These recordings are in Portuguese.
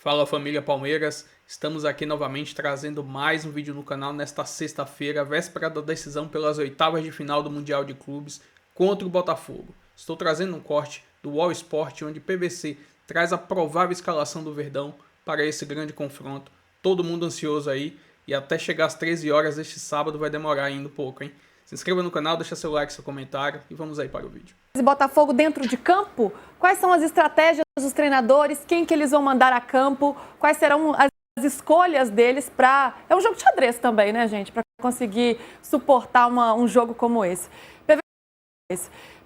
Fala família Palmeiras, estamos aqui novamente trazendo mais um vídeo no canal nesta sexta-feira, véspera da decisão pelas oitavas de final do Mundial de Clubes contra o Botafogo. Estou trazendo um corte do All Sport onde PVC traz a provável escalação do Verdão para esse grande confronto. Todo mundo ansioso aí e até chegar às 13 horas deste sábado vai demorar ainda um pouco, hein? Se inscreva no canal, deixa seu like, seu comentário e vamos aí para o vídeo. Botafogo dentro de campo, quais são as estratégias dos treinadores, quem que eles vão mandar a campo, quais serão as escolhas deles para... É um jogo de xadrez também, né, gente? Para conseguir suportar um jogo como esse.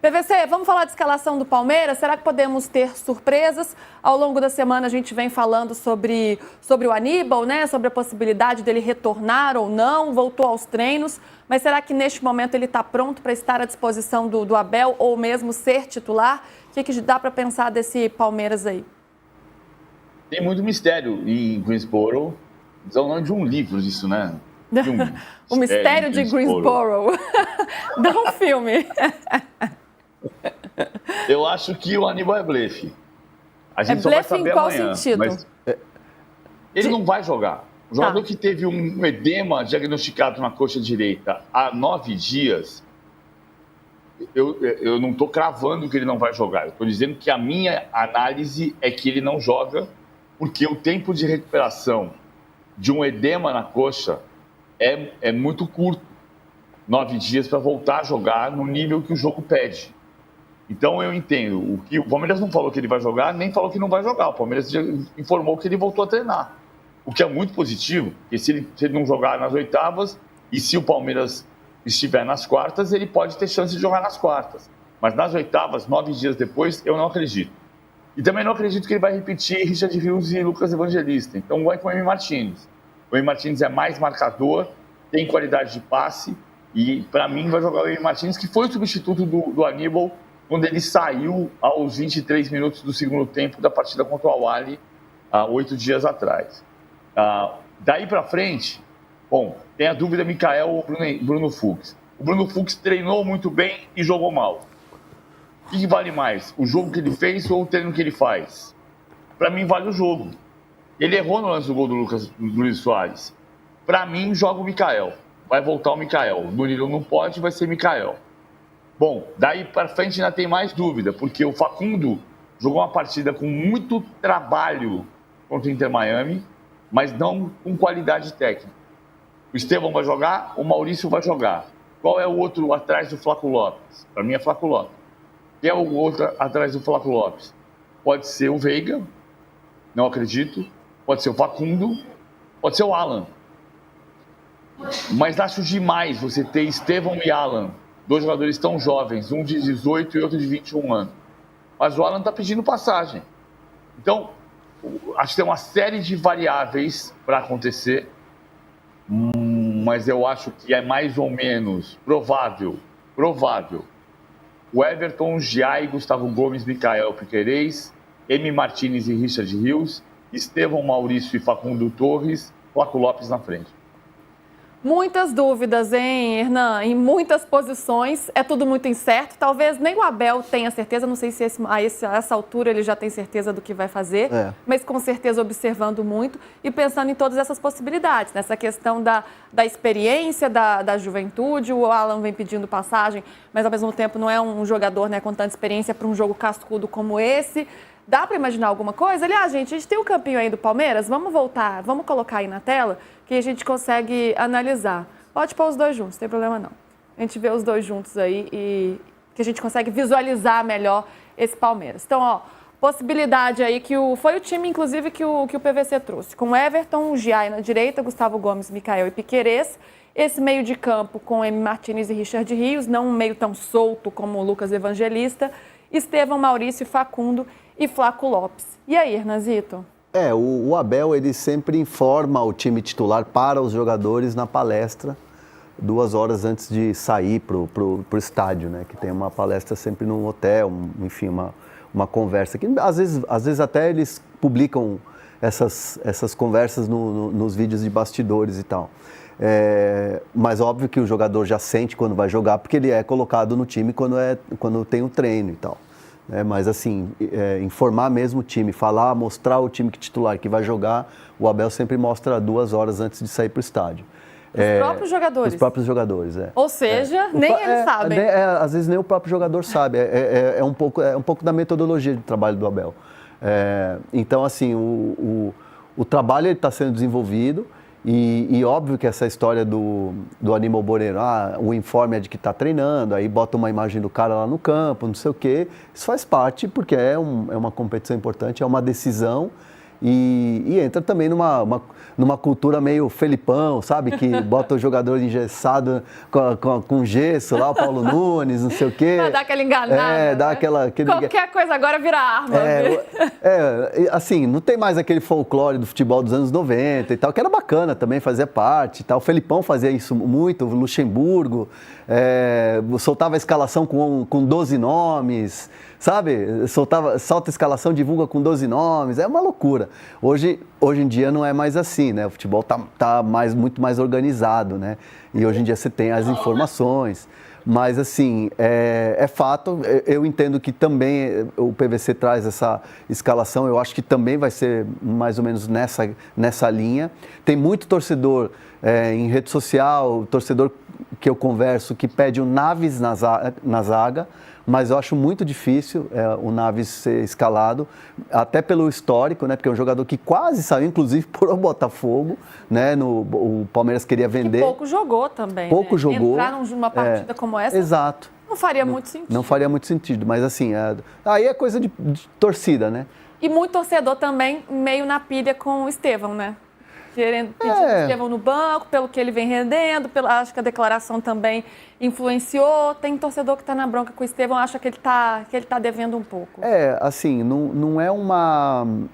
PVC, vamos falar de escalação do Palmeiras? Será que podemos ter surpresas? Ao longo da semana a gente vem falando sobre o Aníbal, né? Sobre a possibilidade dele retornar ou não, voltou aos treinos. Mas será que neste momento ele está pronto para estar à disposição do Abel ou mesmo ser titular? O que dá para pensar desse Palmeiras aí? Tem muito mistério em Greensboro. É o nome de um livro isso, né? O Mistério de Greensboro. Dá um filme. Eu acho que o Aníbal é blefe. A gente é só vai blefe saber em qual amanhã, sentido? mas ele não vai jogar. O jogador que teve um edema diagnosticado na coxa direita há 9 dias, eu não estou cravando que ele não vai jogar. Eu estou dizendo que a minha análise é que ele não joga porque o tempo de recuperação de um edema na coxa é muito curto. 9 dias para voltar a jogar no nível que o jogo pede. Então eu entendo. O Palmeiras não falou que ele vai jogar, nem falou que não vai jogar. O Palmeiras já informou que ele voltou a treinar. O que é muito positivo, porque se ele não jogar nas oitavas, e se o Palmeiras estiver nas quartas, ele pode ter chance de jogar nas quartas. Mas nas oitavas, 9 dias depois, eu não acredito. E também não acredito que ele vai repetir Richard Rios e Lucas Evangelista. Então vai com o Emi Martins. O Emi Martins é mais marcador, tem qualidade de passe, e para mim vai jogar o Emi Martins, que foi o substituto do Aníbal quando ele saiu aos 23 minutos do segundo tempo da partida contra o Al-Ahly, há 8 dias atrás. Daí para frente, bom, tem a dúvida Michael ou Bruno Fux. O Bruno Fux treinou muito bem e jogou mal. O que vale mais? O jogo que ele fez ou o treino que ele faz? Para mim vale o jogo. Ele errou no lance do gol do Luiz Soares. Para mim, joga o Michael. Vai voltar o Michael. O Murilo não pode, vai ser Michael. Bom, daí para frente ainda tem mais dúvida, porque o Facundo jogou uma partida com muito trabalho contra o Inter Miami, mas não com qualidade técnica. O Estevão vai jogar, o Maurício vai jogar. Qual é o outro atrás do Flaco Lopes? Para mim é Flaco Lopes. Quem é o outro atrás do Flaco Lopes? Pode ser o Veiga, não acredito. Pode ser o Facundo, pode ser o Alan. Mas acho demais você ter Estevão e Alan, 2 jogadores tão jovens, um de 18 e outro de 21 anos. Mas o Alan está pedindo passagem. Então, acho que tem uma série de variáveis para acontecer, mas eu acho que é mais ou menos provável, o Everton, Giai, Gustavo Gomes, Michael Piquerez, Emi Martins e Richard Rios, Estevão, Maurício e Facundo Torres, Flaco Lopes na frente. Muitas dúvidas, hein, Hernan? Em muitas posições, é tudo muito incerto. Talvez nem o Abel tenha certeza, não sei se a essa altura ele já tem certeza do que vai fazer, mas com certeza observando muito e pensando em todas essas possibilidades. Nessa questão da experiência, da juventude, o Alan vem pedindo passagem, mas ao mesmo tempo não é um jogador, né, com tanta experiência para um jogo cascudo como esse. Dá para imaginar alguma coisa? Aliás, gente, a gente tem o campinho aí do Palmeiras, vamos voltar, vamos colocar aí na tela, que a gente consegue analisar. Pode pôr os dois juntos, não tem problema não. A gente vê os dois juntos aí e que a gente consegue visualizar melhor esse Palmeiras. Então, ó, possibilidade aí que foi o time, inclusive, que o PVC trouxe. Com Everton, Giai na direita, Gustavo Gomes, Michael e Piquerez. Esse meio de campo com Emi Martins e Richard Rios, não um meio tão solto como o Lucas Evangelista. Estevão, Maurício, Facundo e Flaco Lopes. E aí, Hernanzito? O Abel, ele sempre informa o time titular para os jogadores na palestra 2 horas antes de sair pro estádio, né? Que tem uma palestra sempre num hotel, enfim, uma conversa. Que às vezes até eles publicam essas conversas nos vídeos de bastidores e tal. Mas óbvio que o jogador já sente quando vai jogar, porque ele é colocado no time quando tem o treino e tal. Mas assim, informar mesmo o time, mostrar o time titular que vai jogar, o Abel sempre mostra 2 horas antes de sair para o estádio. Os próprios jogadores? Os próprios jogadores, Ou seja, nem eles sabem. Às vezes nem o próprio jogador sabe, é um pouco da metodologia de trabalho do Abel. Então, assim, o trabalho está sendo desenvolvido e óbvio que essa história do Aníbal Moreno, o informe é de que está treinando, aí bota uma imagem do cara lá no campo, não sei o quê, isso faz parte porque é uma competição importante, é uma decisão. E entra também numa cultura meio Felipão, sabe? Que bota o jogador engessado com gesso lá, o Paulo Nunes, não sei o quê. Pra dar aquela enganada. Dá aquele... Qualquer coisa agora vira arma. Assim, não tem mais aquele folclore do futebol dos anos 90 e tal, que era bacana também, fazia parte e tal. O Felipão fazia isso muito, o Luxemburgo, soltava a escalação com 12 nomes, sabe? Solta a escalação, divulga com 12 nomes, é uma loucura. Hoje em dia não é mais assim, né? O futebol tá muito mais organizado, né? E hoje em dia você tem as informações. Mas, assim, é fato, eu entendo que também o PVC traz essa escalação, eu acho que também vai ser mais ou menos nessa linha. Tem muito torcedor em rede social, torcedor que eu converso, que pede o Naves na zaga, mas eu acho muito difícil o Naves ser escalado, até pelo histórico, né? Porque é um jogador que quase saiu, inclusive, por o Botafogo, né? O Palmeiras queria vender. E pouco jogou também, Pouco jogou. Entrar numa partida como essa, exato. Não faria muito sentido. Não faria muito sentido, mas assim, aí é coisa de torcida, né? E muito torcedor também meio na pilha com o Estevão, né? Pedindo o Estevão no banco, pelo que ele vem rendendo, acho que a declaração também influenciou. Tem torcedor que está na bronca com o Estevão, acha que ele tá devendo um pouco. Assim, não é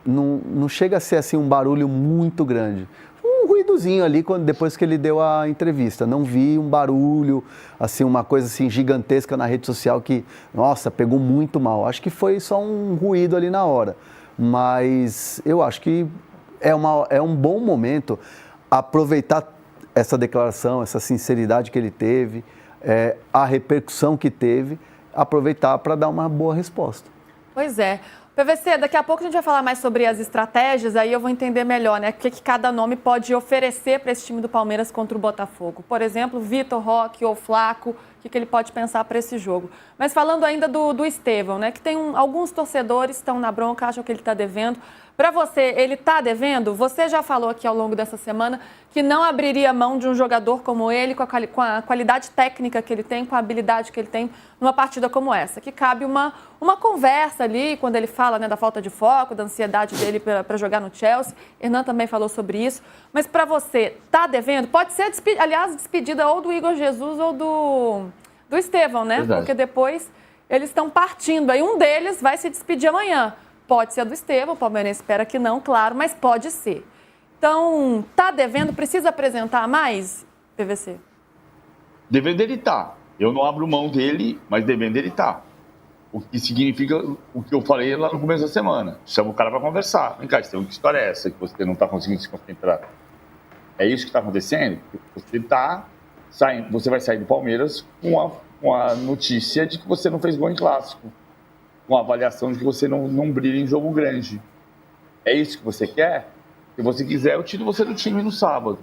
não chega a ser assim um barulho muito grande. Um ruidozinho ali depois que ele deu a entrevista. Não vi um barulho, assim, uma coisa assim gigantesca na rede social que, nossa, pegou muito mal. Acho que foi só um ruído ali na hora. Mas eu acho que é um bom momento aproveitar essa declaração, essa sinceridade que ele teve, a repercussão que teve, aproveitar para dar uma boa resposta. Pois é. PVC, daqui a pouco a gente vai falar mais sobre as estratégias, aí eu vou entender melhor, né? O que cada nome pode oferecer para esse time do Palmeiras contra o Botafogo. Por exemplo, Vitor Roque ou Flaco, o que ele pode pensar para esse jogo. Mas falando ainda do Estevão, né? Que tem alguns torcedores que estão na bronca, acham que ele está devendo. Para você, ele está devendo? Você já falou aqui ao longo dessa semana que não abriria mão de um jogador como ele, com a qualidade técnica que ele tem, com a habilidade que ele tem, numa partida como essa. Que cabe uma conversa ali, quando ele fala, né, da falta de foco, da ansiedade dele para jogar no Chelsea. Hernan também falou sobre isso. Mas para você, está devendo? Pode ser, despedida ou do Igor Jesus ou do Estevão, né? Verdade. Porque depois eles estão partindo. Aí um deles vai se despedir amanhã. Pode ser do Estevão, o palmeirense espera que não, claro, mas pode ser. Então, tá devendo, precisa apresentar mais, PVC? Devendo ele tá. Eu não abro mão dele, mas devendo ele tá. O que significa o que eu falei lá no começo da semana. Chama o cara para conversar. Vem cá, Estevão, que história é essa que você não está conseguindo se concentrar? É isso que está acontecendo? Você tá saindo, você vai sair do Palmeiras com a notícia de que você não fez gol em clássico. Com a avaliação de que você não brilha em jogo grande. É isso que você quer? Se você quiser, eu tiro você do time no sábado.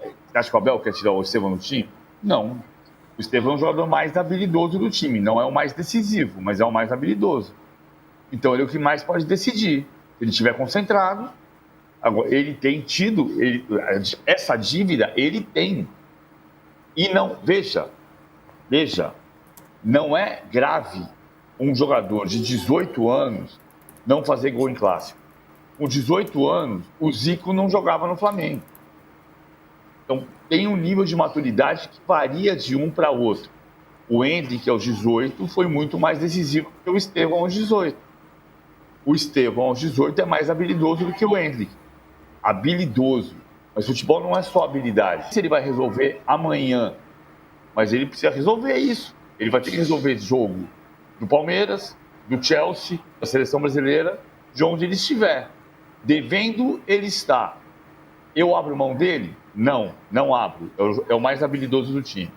Você acha que o Abel quer tirar o Estevão do time? Não. O Estevão é o jogador mais habilidoso do time. Não é o mais decisivo, mas é o mais habilidoso. Então ele é o que mais pode decidir. Se ele estiver concentrado. Agora, ele tem tido... essa dívida, ele tem. E não... Veja. Não é grave um jogador de 18 anos não fazer gol em clássico. Com 18 anos, o Zico não jogava no Flamengo. Então, tem um nível de maturidade que varia de um para outro. O Endrick, aos 18, foi muito mais decisivo que o Estevão aos 18. O Estevão aos 18 é mais habilidoso do que o Endrick. Habilidoso. Mas futebol não é só habilidade. Se ele vai resolver amanhã, mas ele precisa resolver isso. Ele vai ter que resolver esse jogo do Palmeiras, do Chelsea, da Seleção Brasileira, de onde ele estiver. Devendo, ele está. Eu abro mão dele? Não abro. É o mais habilidoso do time.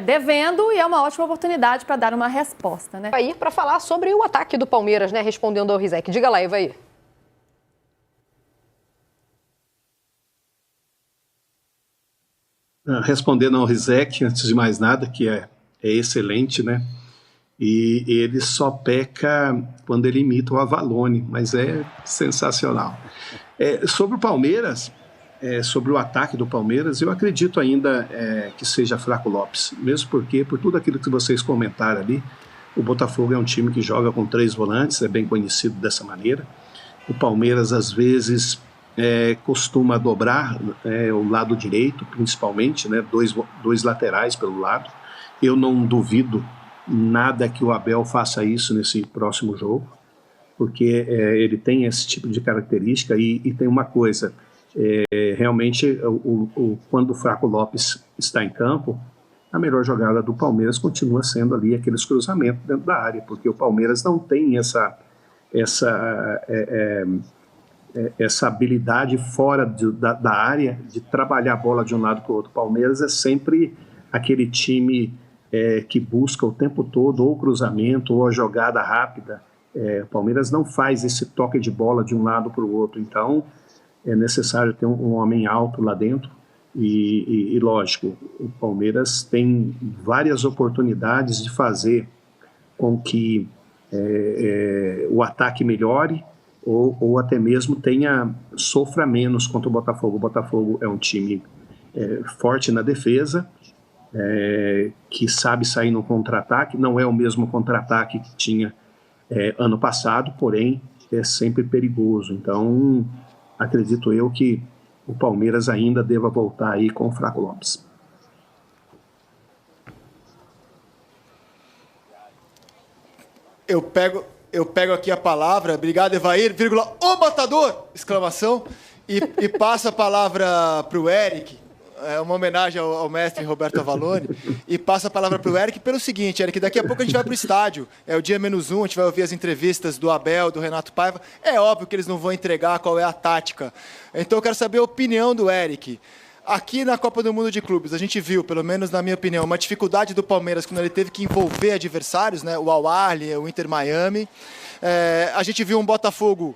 Devendo, e é uma ótima oportunidade para dar uma resposta, né? Aí, para falar sobre o ataque do Palmeiras, né? Respondendo ao Rizek. Diga lá, Evair. Respondendo ao Rizek, antes de mais nada, que é excelente, né? E ele só peca quando ele imita o Avalone, mas é sensacional. Sobre o Palmeiras, sobre o ataque do Palmeiras, eu acredito ainda que seja Flaco Lopes, mesmo porque, por tudo aquilo que vocês comentaram ali, o Botafogo é um time que joga com 3 volantes, é bem conhecido dessa maneira. O Palmeiras, às vezes, costuma dobrar o lado direito, principalmente, né, dois laterais pelo lado. Eu não duvido nada que o Abel faça isso nesse próximo jogo, porque ele tem esse tipo de característica e tem uma coisa, realmente quando o Flaco Lopes está em campo, a melhor jogada do Palmeiras continua sendo ali aqueles cruzamentos dentro da área, porque o Palmeiras não tem essa habilidade fora da área de trabalhar a bola de um lado para o outro. O Palmeiras é sempre aquele time que busca o tempo todo ou o cruzamento ou a jogada rápida. O Palmeiras não faz esse toque de bola de um lado para o outro, então é necessário ter um homem alto lá dentro e lógico, o Palmeiras tem várias oportunidades de fazer com que o ataque melhore ou até mesmo sofra menos contra o Botafogo. O Botafogo é um time forte na defesa, que sabe sair no contra-ataque, não é o mesmo contra-ataque que tinha ano passado, porém é sempre perigoso. Então, acredito eu que o Palmeiras ainda deva voltar aí com o Flaco Lopes. Eu pego aqui a palavra, obrigado, Evair, vírgula, o matador! Exclamação, e passo a palavra para o Eric, uma homenagem ao mestre Roberto Avalone, e passo a palavra para o Eric pelo seguinte, Eric, daqui a pouco a gente vai para o estádio, é o dia -1, a gente vai ouvir as entrevistas do Abel, do Renato Paiva, é óbvio que eles não vão entregar qual é a tática, então eu quero saber a opinião do Eric. Aqui na Copa do Mundo de Clubes, a gente viu, pelo menos na minha opinião, uma dificuldade do Palmeiras quando ele teve que envolver adversários, né? O Al-Ahly, o Inter Miami. A gente viu um Botafogo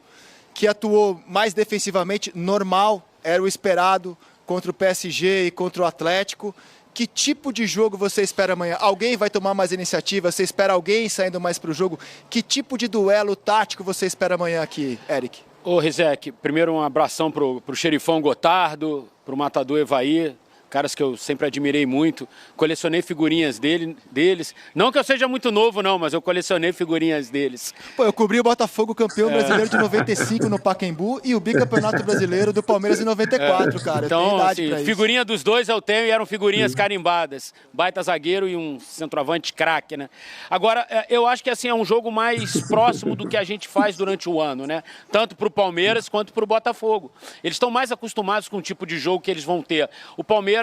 que atuou mais defensivamente, normal, era o esperado contra o PSG e contra o Atlético. Que tipo de jogo você espera amanhã? Alguém vai tomar mais iniciativa? Você espera alguém saindo mais para o jogo? Que tipo de duelo tático você espera amanhã aqui, Eric? Ô, Rizek, primeiro um abração pro xerifão Gotardo, pro matador Evair, caras que eu sempre admirei muito. Colecionei figurinhas deles. Não que eu seja muito novo, não, mas eu colecionei figurinhas deles. Pô, eu cobri o Botafogo campeão brasileiro de 95 no Pacaembu e o bicampeonato brasileiro do Palmeiras em 94, cara. Então, assim, figurinha dos dois eu tenho e eram figurinhas carimbadas. Baita zagueiro e um centroavante craque, né? Agora, eu acho que assim, é um jogo mais próximo do que a gente faz durante o ano, né? Tanto pro Palmeiras quanto pro Botafogo. Eles estão mais acostumados com o tipo de jogo que eles vão ter. O Palmeiras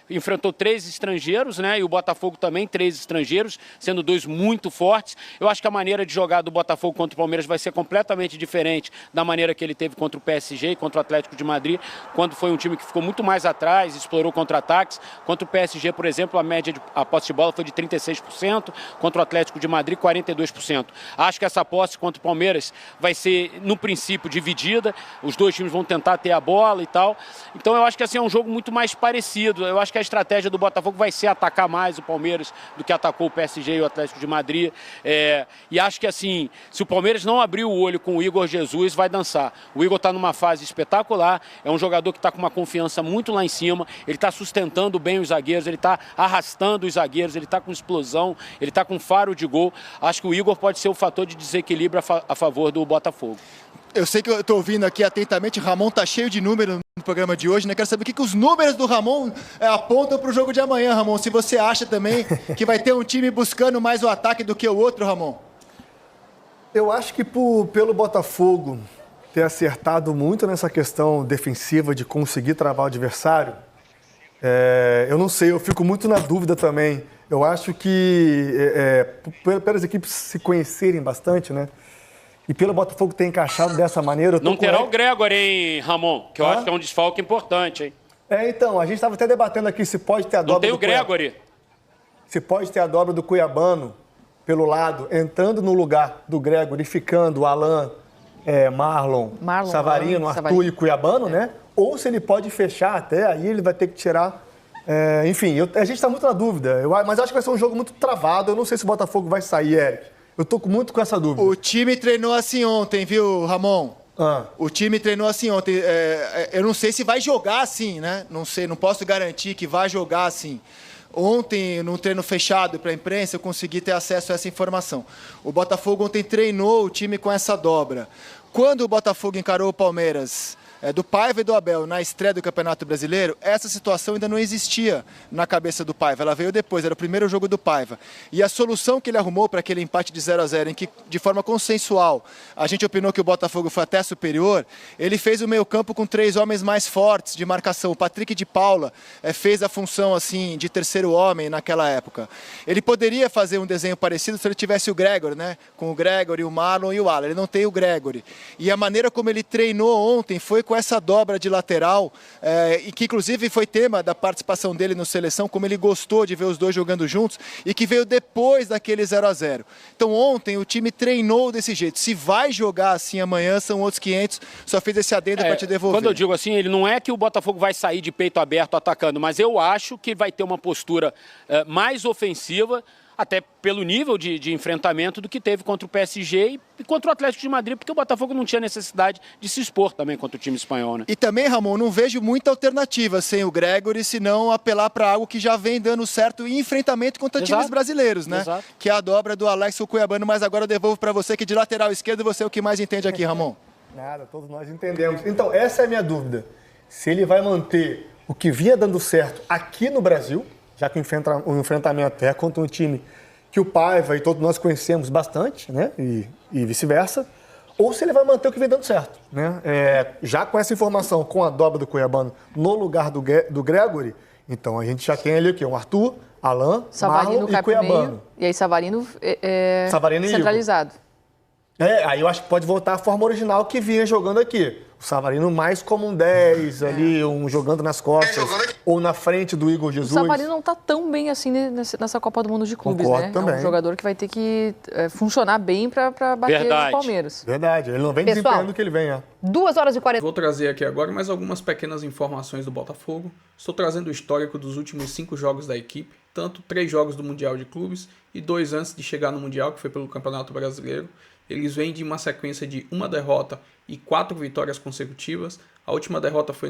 enfrentou 3 estrangeiros, né? E o Botafogo também, 3 estrangeiros, sendo 2 muito fortes. Eu acho que a maneira de jogar do Botafogo contra o Palmeiras vai ser completamente diferente da maneira que ele teve contra o PSG e contra o Atlético de Madrid, quando foi um time que ficou muito mais atrás, explorou contra-ataques. Contra o PSG, por exemplo, a posse de bola foi de 36%, contra o Atlético de Madrid, 42%. Acho que essa posse contra o Palmeiras vai ser, no princípio, dividida. Os 2 times vão tentar ter a bola e tal. Então, eu acho que assim, é um jogo muito mais parecido. Eu acho que a estratégia do Botafogo vai ser atacar mais o Palmeiras do que atacou o PSG e o Atlético de Madrid. E acho que assim, se o Palmeiras não abrir o olho com o Igor Jesus, vai dançar. O Igor está numa fase espetacular, é um jogador que está com uma confiança muito lá em cima, ele está sustentando bem os zagueiros, ele está arrastando os zagueiros, ele está com explosão, ele está com faro de gol. Acho que o Igor pode ser o fator de desequilíbrio a favor do Botafogo. Eu sei que eu estou ouvindo aqui atentamente, o Ramon tá cheio de números no programa de hoje, né? Quero saber o que os números do Ramon apontam para o jogo de amanhã, Ramon. Se você acha também que vai ter um time buscando mais o ataque do que o outro, Ramon. Eu acho que pelo Botafogo ter acertado muito nessa questão defensiva de conseguir travar o adversário, eu não sei, eu fico muito na dúvida também. Eu acho que pelas equipes se conhecerem bastante, né? E pelo Botafogo ter encaixado dessa maneira... Não terá o Gregor, hein, Ramon? Que eu acho que é um desfalque importante, hein? Então, a gente estava até debatendo aqui se pode ter a dobra do Não tem o Gregory. Você pode ter a dobra do Cuiabano pelo lado, entrando no lugar do Gregory, ficando o Alan, Marlon, Savarino, Arthur e Cuiabano, né? Ou se ele pode fechar até, aí ele vai ter que tirar... enfim, a gente está muito na dúvida. Mas acho que vai ser um jogo muito travado. Eu não sei se o Botafogo vai sair, Eric. Eu tô muito com essa dúvida. O time treinou assim ontem, viu, Ramon? O time treinou assim ontem. Eu não sei se vai jogar assim, né? Não sei, não posso garantir que vai jogar assim. Ontem, num treino fechado para a imprensa, eu consegui ter acesso a essa informação. O Botafogo ontem treinou o time com essa dobra. Quando o Botafogo encarou o Palmeiras, do Paiva e do Abel, na estreia do Campeonato Brasileiro, essa situação ainda não existia na cabeça do Paiva. Ela veio depois, era o primeiro jogo do Paiva. E a solução que ele arrumou para aquele empate de 0-0, em que, de forma consensual, a gente opinou que o Botafogo foi até superior, ele fez o meio-campo com 3 homens mais fortes de marcação. O Patrick de Paula fez a função assim de terceiro homem naquela época. Ele poderia fazer um desenho parecido se ele tivesse o Gregory, né? Com o Gregory, o Marlon e o Alan. Ele não tem o Gregory. E a maneira como ele treinou ontem foi com essa dobra de lateral, e que inclusive foi tema da participação dele no Seleção, como ele gostou de ver os dois jogando juntos, e que veio depois daquele 0-0. Então ontem o time treinou desse jeito. Se vai jogar assim amanhã, são outros 500, só fez esse adendo para te devolver. Quando eu digo assim, ele não é que o Botafogo vai sair de peito aberto atacando, mas eu acho que vai ter uma postura mais ofensiva, até pelo nível de enfrentamento do que teve contra o PSG e contra o Atlético de Madrid, porque o Botafogo não tinha necessidade de se expor também contra o time espanhol, né? E também, Ramon, não vejo muita alternativa sem o Gregory, senão apelar para algo que já vem dando certo em enfrentamento contra times brasileiros, né? Exato. Que é a dobra do Alex o Cuiabano, mas agora eu devolvo para você, que de lateral esquerdo você é o que mais entende aqui, Ramon. Nada, todos nós entendemos. Então, essa é a minha dúvida. Se ele vai manter o que vinha dando certo aqui no Brasil, já que o enfrentamento é contra um time que o Paiva e todos nós conhecemos bastante, né? E vice-versa, ou se ele vai manter o que vem dando certo, né? Já com essa informação, com a dobra do Cuiabano no lugar do Gregory, então a gente já tem ali o quê? Um Arthur, Alan, Marlon e Cuiabano. Meio, e aí Savarino centralizado. Aí eu acho que pode voltar à forma original que vinha jogando aqui. O Savarino mais como um 10 ali, jogando nas costas, ou na frente do Igor Jesus. O Savarino não está tão bem assim nessa Copa do Mundo de Clubes, Concordo né? Também. É um jogador que vai ter que funcionar bem para bater no Palmeiras. Verdade, ele não vem desempenhando o que ele vem. 2h40. Vou trazer aqui agora mais algumas pequenas informações do Botafogo. Estou trazendo o histórico dos últimos 5 jogos da equipe, tanto 3 jogos do Mundial de Clubes e 2 antes de chegar no Mundial, que foi pelo Campeonato Brasileiro. Eles vêm de uma sequência de 1 derrota e 4 vitórias consecutivas. A última derrota foi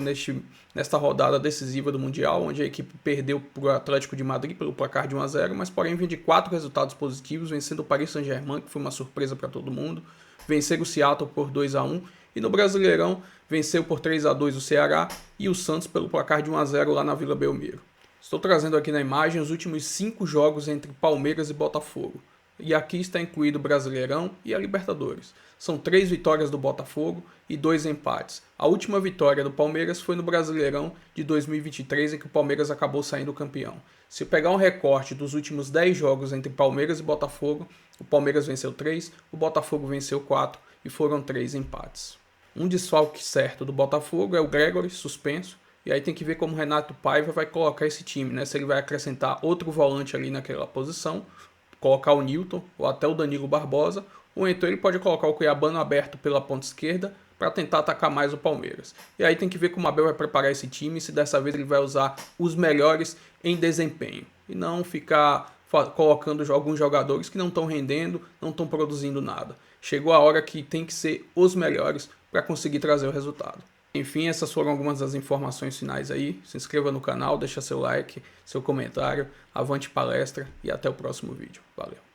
nesta rodada decisiva do Mundial, onde a equipe perdeu para o Atlético de Madrid pelo placar de 1-0, mas porém vem de 4 resultados positivos, vencendo o Paris Saint-Germain, que foi uma surpresa para todo mundo, vencer o Seattle por 2-1, e no Brasileirão venceu por 3-2 o Ceará e o Santos pelo placar de 1-0 lá na Vila Belmiro. Estou trazendo aqui na imagem os últimos 5 jogos entre Palmeiras e Botafogo. E aqui está incluído o Brasileirão e a Libertadores. São 3 vitórias do Botafogo e 2 empates. A última vitória do Palmeiras foi no Brasileirão de 2023, em que o Palmeiras acabou saindo campeão. Se eu pegar um recorte dos últimos 10 jogos entre Palmeiras e Botafogo, o Palmeiras venceu 3, o Botafogo venceu 4 e foram 3 empates. Um desfalque certo do Botafogo é o Gregory, suspenso. E aí tem que ver como o Renato Paiva vai colocar esse time, né? Se ele vai acrescentar outro volante ali naquela posição, colocar o Newton ou até o Danilo Barbosa, ou então ele pode colocar o Cuiabano aberto pela ponta esquerda para tentar atacar mais o Palmeiras. E aí tem que ver como o Abel vai preparar esse time, se dessa vez ele vai usar os melhores em desempenho e não ficar colocando alguns jogadores que não estão rendendo, não estão produzindo nada. Chegou a hora que tem que ser os melhores para conseguir trazer o resultado. Enfim, essas foram algumas das informações finais aí. Se inscreva no canal, deixa seu like, seu comentário, avante palestra e até o próximo vídeo. Valeu!